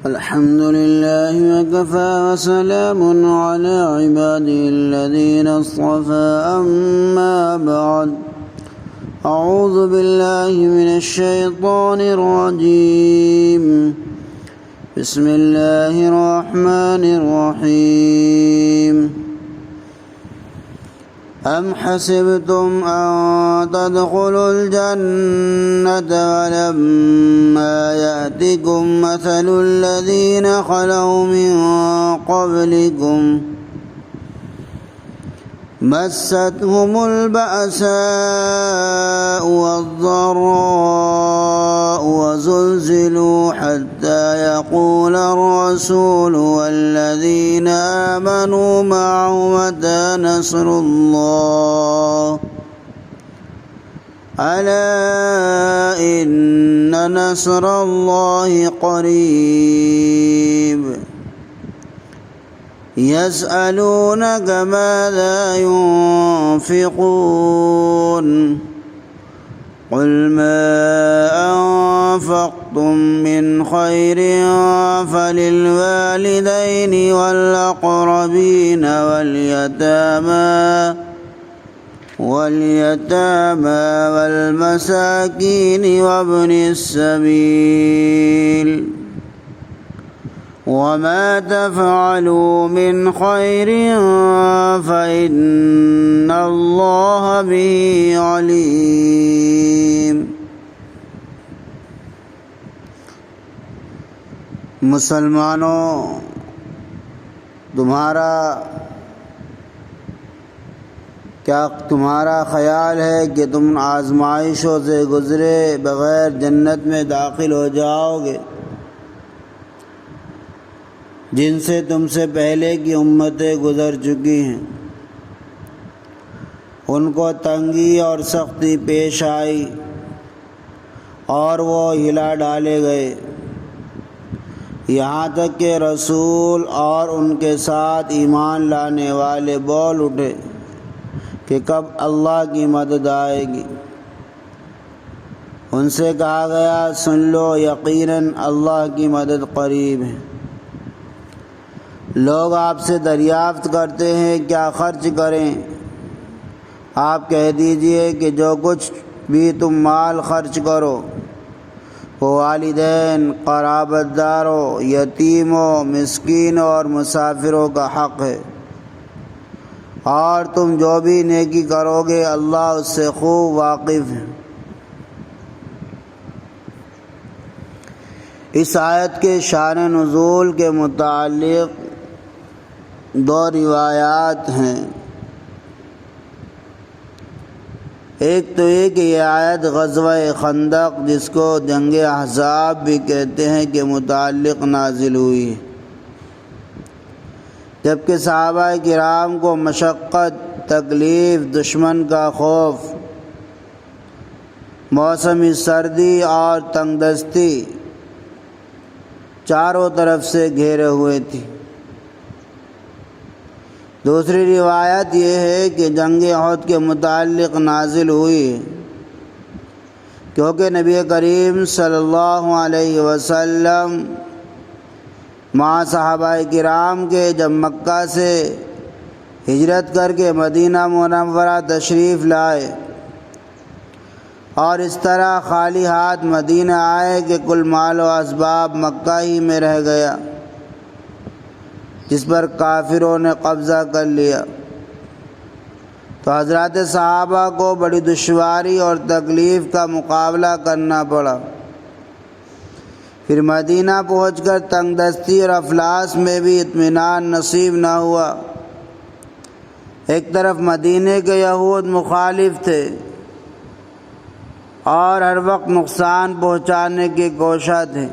الحمد لله وكفى وسلام على عباده الذين اصطفى أما بعد أعوذ بالله من الشيطان الرجيم بسم الله الرحمن الرحيم أم حسبتم أن تدخلوا الجنة ولما يأتكم مثل الذين خلوا من قبلكم مستهم البأساء والضراء وزلزلوا حتى يقول الرسول والذين آمنوا معه متى نصر الله ألا إن نصر الله قريب يسألونك ماذا ينفقون قل ما أنفقتم من خير فللوالدين والأقربين واليتامى والمساكين وابن السبيل وما تفعلوا من خير فإن الله به عليم۔ مسلمانوں، تمہارا خیال ہے کہ تم آزمائشوں سے گزرے بغیر جنت میں داخل ہو جاؤ گے؟ جن سے تم سے پہلے کی امتیں گزر چکی ہیں، ان کو تنگی اور سختی پیش آئی اور وہ ہلا ڈالے گئے، یہاں تک کہ رسول اور ان کے ساتھ ایمان لانے والے بول اٹھے کہ کب اللہ کی مدد آئے گی۔ ان سے کہا گیا، سن لو، یقیناً اللہ کی مدد قریب ہے۔ لوگ آپ سے دریافت کرتے ہیں کیا خرچ کریں؟ آپ کہہ دیجئے کہ جو کچھ بھی تم مال خرچ کرو وہ والدین، قرابت داروں، یتیموں، مسکینوں اور مسافروں کا حق ہے، اور تم جو بھی نیکی کرو گے اللہ اس سے خوب واقف ہے۔ اس آیت کے شان نزول کے متعلق دو روایات ہیں۔ ایک تو یہ کہ یہ آیت غزوہ خندق، جس کو جنگ احزاب بھی کہتے ہیں، کے متعلق نازل ہوئی ہے، جبکہ صحابہ کرام کو مشقت، تکلیف، دشمن کا خوف، موسمی سردی اور تنگ دستی چاروں طرف سے گھیرے ہوئے تھی۔ دوسری روایت یہ ہے کہ جنگ احد کے متعلق نازل ہوئی کیونکہ نبی کریم صلی اللہ علیہ وسلم مع صحابہ کرام کے جب مکہ سے ہجرت کر کے مدینہ منورہ تشریف لائے اور اس طرح خالی ہاتھ مدینہ آئے کہ کل مال و اسباب مکہ ہی میں رہ گیا، جس پر کافروں نے قبضہ کر لیا، تو حضرات صحابہ کو بڑی دشواری اور تکلیف کا مقابلہ کرنا پڑا۔ پھر مدینہ پہنچ کر تنگ دستی اور افلاس میں بھی اطمینان نصیب نہ ہوا۔ ایک طرف مدینے کے یہود مخالف تھے اور ہر وقت نقصان پہنچانے کے کوشاں تھے،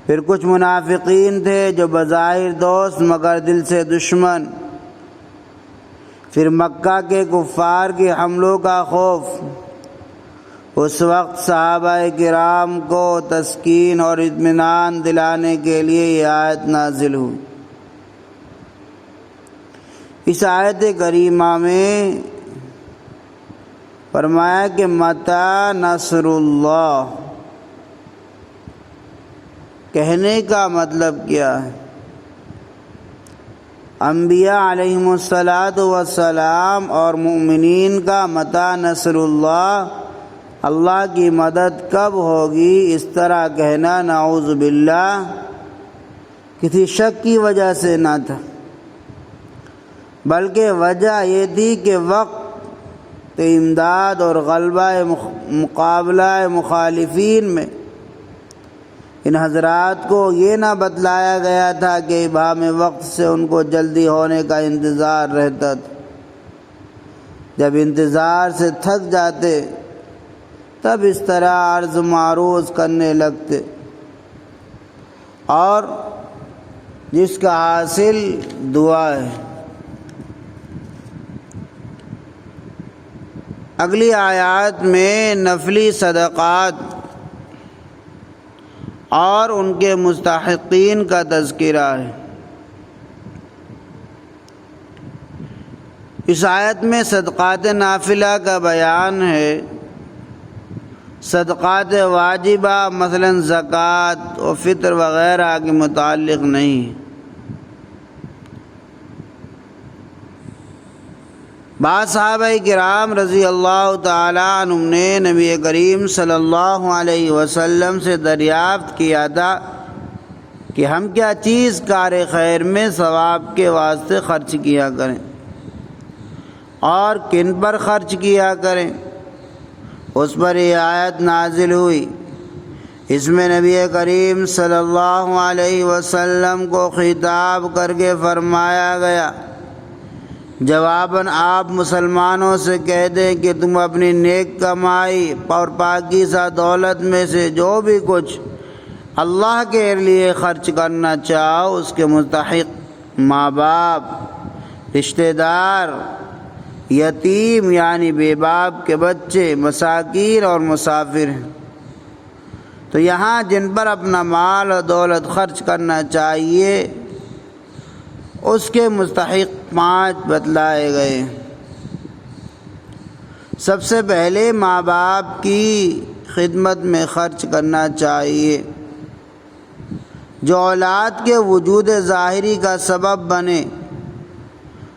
پھر کچھ منافقین تھے جو بظاہر دوست مگر دل سے دشمن، پھر مکہ کے کفار کے حملوں کا خوف۔ اس وقت صحابہ کرام کو تسکین اور اطمینان دلانے کے لیے یہ آیت نازل ہوئی۔ اس آیت کریمہ میں فرمایا کہ متی نصر اللہ، کہنے کا مطلب کیا ہے؟ انبیاء علیہم الصلاۃ والسلام اور مومنین کا متی نصر اللہ، اللہ کی مدد کب ہوگی، اس طرح کہنا نعوذ باللہ کسی شک کی وجہ سے نہ تھا، بلکہ وجہ یہ تھی کہ وقت امداد اور غلبہ مقابلہ مخالفین میں ان حضرات کو یہ نہ بتلایا گیا تھا کہ ابہام وقت سے ان کو جلدی ہونے کا انتظار رہتا تھا۔ جب انتظار سے تھک جاتے تب اس طرح عرض معروض کرنے لگتے، اور جس کا حاصل دعا ہے۔ اگلی آیات میں نفلی صدقات اور ان کے مستحقین کا تذکرہ ہے۔ اس آیت میں صدقات نافلہ کا بیان ہے، صدقات واجبہ مثلا زکوٰۃ و فطر وغیرہ کے متعلق نہیں۔ بعض صحابہ کرام رضی اللہ تعالیٰ عنہم نے نبی کریم صلی اللہ علیہ وسلم سے دریافت کیا تھا کہ ہم کیا چیز کار خیر میں ثواب کے واسطے خرچ کیا کریں اور کن پر خرچ کیا کریں۔ اس پر یہ آیت نازل ہوئی، اس میں نبی کریم صلی اللہ علیہ وسلم کو خطاب کر کے فرمایا گیا، جواباً آپ مسلمانوں سے کہہ دیں کہ تم اپنی نیک کمائی اور پاکیزہ دولت میں سے جو بھی کچھ اللہ کے لیے خرچ کرنا چاہو اس کے مستحق ماں باپ، رشتہ دار، یتیم یعنی بے باپ کے بچے، مساکین اور مسافر ہیں۔ تو یہاں جن پر اپنا مال اور دولت خرچ کرنا چاہیے اس کے مستحق 5 بتلائے گئے۔ سب سے پہلے ماں باپ کی خدمت میں خرچ کرنا چاہیے، جو اولاد کے وجود ظاہری کا سبب بنے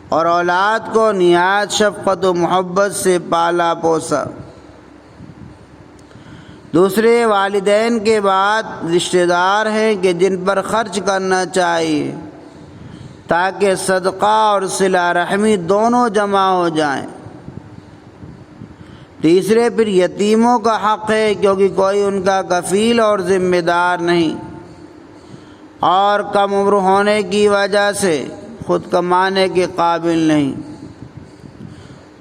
اور اولاد کو نہایت شفقت و محبت سے پالا پوسا۔ دوسرے والدین کے بعد رشتہ دار ہیں کہ جن پر خرچ کرنا چاہیے تاکہ صدقہ اور صلہ رحمی دونوں جمع ہو جائیں۔ تیسرے پھر یتیموں کا حق ہے، کیونکہ کوئی ان کا کفیل اور ذمہ دار نہیں اور کم عمر ہونے کی وجہ سے خود کمانے کے قابل نہیں۔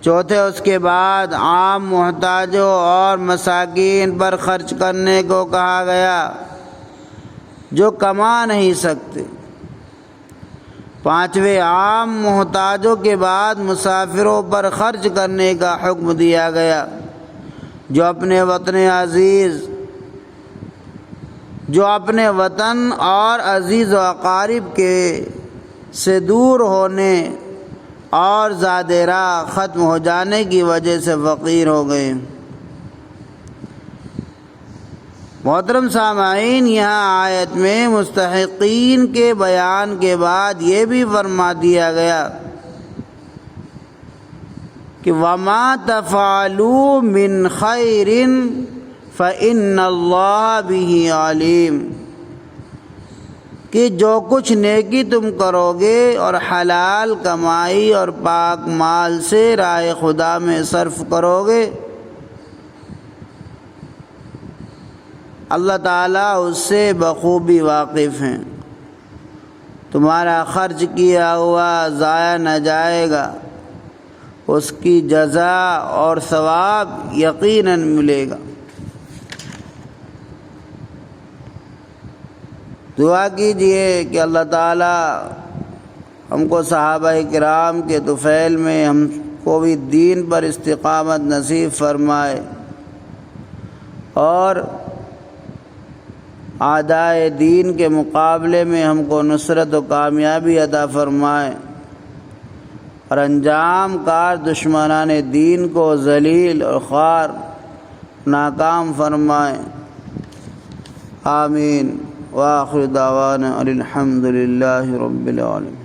چوتھے اس کے بعد عام محتاجوں اور مساکین پر خرچ کرنے کو کہا گیا جو کما نہیں سکتے۔ پانچویں عام محتاجوں کے بعد مسافروں پر خرچ کرنے کا حکم دیا گیا، جو اپنے وطن اور عزیز و اقارب کے سے دور ہونے اور زاد راہ ختم ہو جانے کی وجہ سے فقیر ہو گئے۔ محترم سامعین، یہاں آیت میں مستحقین کے بیان کے بعد یہ بھی فرما دیا گیا کہ وَمَا تَفْعَلُوا مِنْ خَيْرٍ فَإِنَّ اللَّهَ بِهِ عَلِيمٌ، کہ جو کچھ نیکی تم کرو گے اور حلال کمائی اور پاک مال سے راہ خدا میں صرف کرو گے، اللہ تعالیٰ اس سے بخوبی واقف ہیں۔ تمہارا خرچ کیا ہوا ضائع نہ جائے گا، اس کی جزا اور ثواب یقیناً ملے گا۔ دعا کیجئے کہ اللہ تعالیٰ ہم کو صحابہ کرام کے طفیل میں ہم کو بھی دین پر استقامت نصیب فرمائے اور اعدائے دین کے مقابلے میں ہم کو نصرت و کامیابی عطا فرمائے اور انجام کار دشمنان دین کو ذلیل اور خوار ناکام فرمائے۔ آمین۔ وآخر دعوانا الحمد للہ رب العالمین.